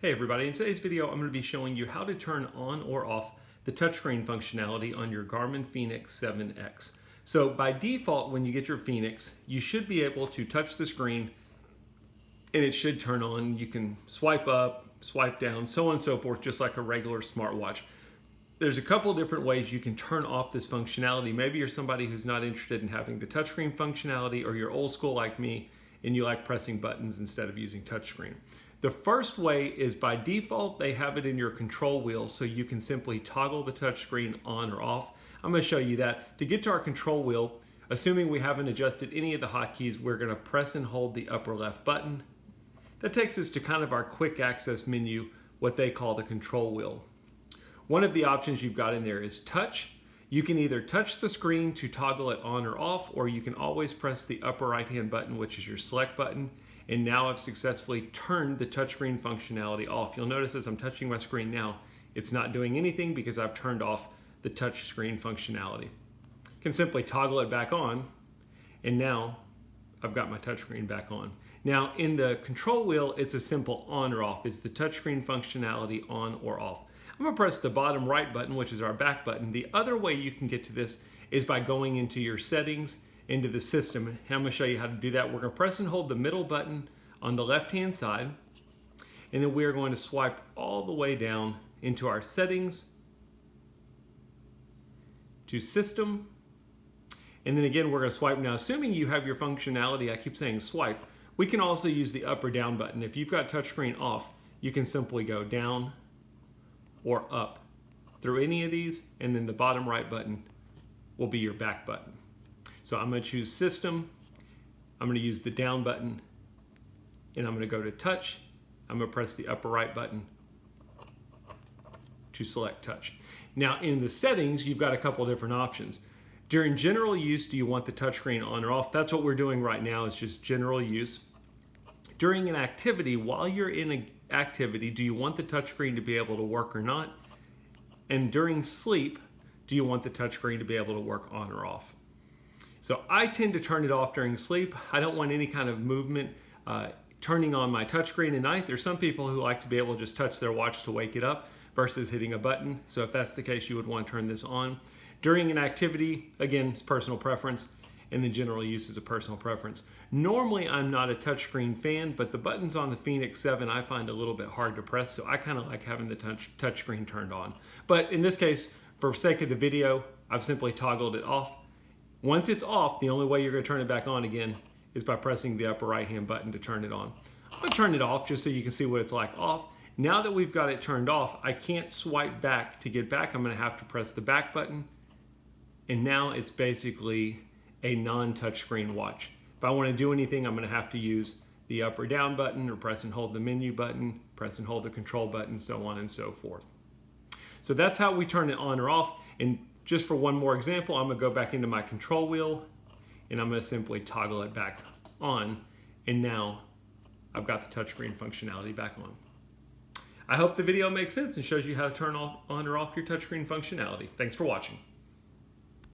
Hey everybody, in today's video I'm going to be showing you how to turn on or off the touchscreen functionality on your Garmin Fenix 7X. So by default, when you get your Fenix, you should be able to touch the screen and it should turn on. You can swipe up, swipe down, so on and so forth, just like a regular smartwatch. There's a couple different ways you can turn off this functionality. Maybe you're somebody who's not interested in having the touchscreen functionality, or you're old school like me and you like pressing buttons instead of using touchscreen. The first way is by default, they have it in your control wheel, so you can simply toggle the touchscreen on or off. I'm going to show you that. To get to our control wheel, assuming we haven't adjusted any of the hotkeys, we're going to press and hold the upper left button. That takes us to kind of our quick access menu, what they call the control wheel. One of the options you've got in there is touch. You can either touch the screen to toggle it on or off, or you can always press the upper right hand button, which is your select button. And now I've successfully turned the touchscreen functionality off. You'll notice as I'm touching my screen now, it's not doing anything because I've turned off the touchscreen functionality. I can simply toggle it back on, and now I've got my touchscreen back on. Now in the control wheel, it's a simple on or off. It's the touchscreen functionality on or off. I'm gonna press the bottom right button, which is our back button. The other way you can get to this is by going into your settings, into the system, and I'm going to show you how to do that. We're going to press and hold the middle button on the left hand side, and then we are going to swipe all the way down into our settings, to system, and then again we're going to swipe. Now assuming you have your functionality, I keep saying swipe, we can also use the up or down button. If you've got touchscreen off, you can simply go down or up through any of these, and then the bottom right button will be your back button. So I'm going to choose system, I'm going to use the down button, and I'm going to go to touch. I'm going to press the upper right button to select touch. Now in the settings, you've got a couple different options. During general use, do you want the touchscreen on or off? That's what we're doing right now, is just general use. During an activity, while you're in an activity, do you want the touchscreen to be able to work or not? And during sleep, do you want the touchscreen to be able to work on or off? So I tend to turn it off during sleep. I don't want any kind of movement turning on my touchscreen at night. There's some people who like to be able to just touch their watch to wake it up versus hitting a button. So if that's the case, you would want to turn this on. During an activity, again, it's personal preference, and the general use is a personal preference. Normally, I'm not a touchscreen fan, but the buttons on the Fenix 7 I find a little bit hard to press, so I kind of like having the touchscreen turned on. But in this case, for sake of the video, I've simply toggled it off. Once it's off, the only way you're going to turn it back on again is by pressing the upper right hand button to turn it on. I'm going to turn it off just so you can see what it's like off. Now that we've got it turned off, I can't swipe back to get back. I'm going to have to press the back button, and now it's basically a non-touchscreen watch. If I want to do anything, I'm going to have to use the up or down button, or press and hold the menu button, press and hold the control button, so on and so forth. So that's how we turn it on or off. And just for one more example, I'm going to go back into my control wheel, and I'm going to simply toggle it back on, and now I've got the touchscreen functionality back on. I hope the video makes sense and shows you how to turn on or off your touchscreen functionality. Thanks for watching.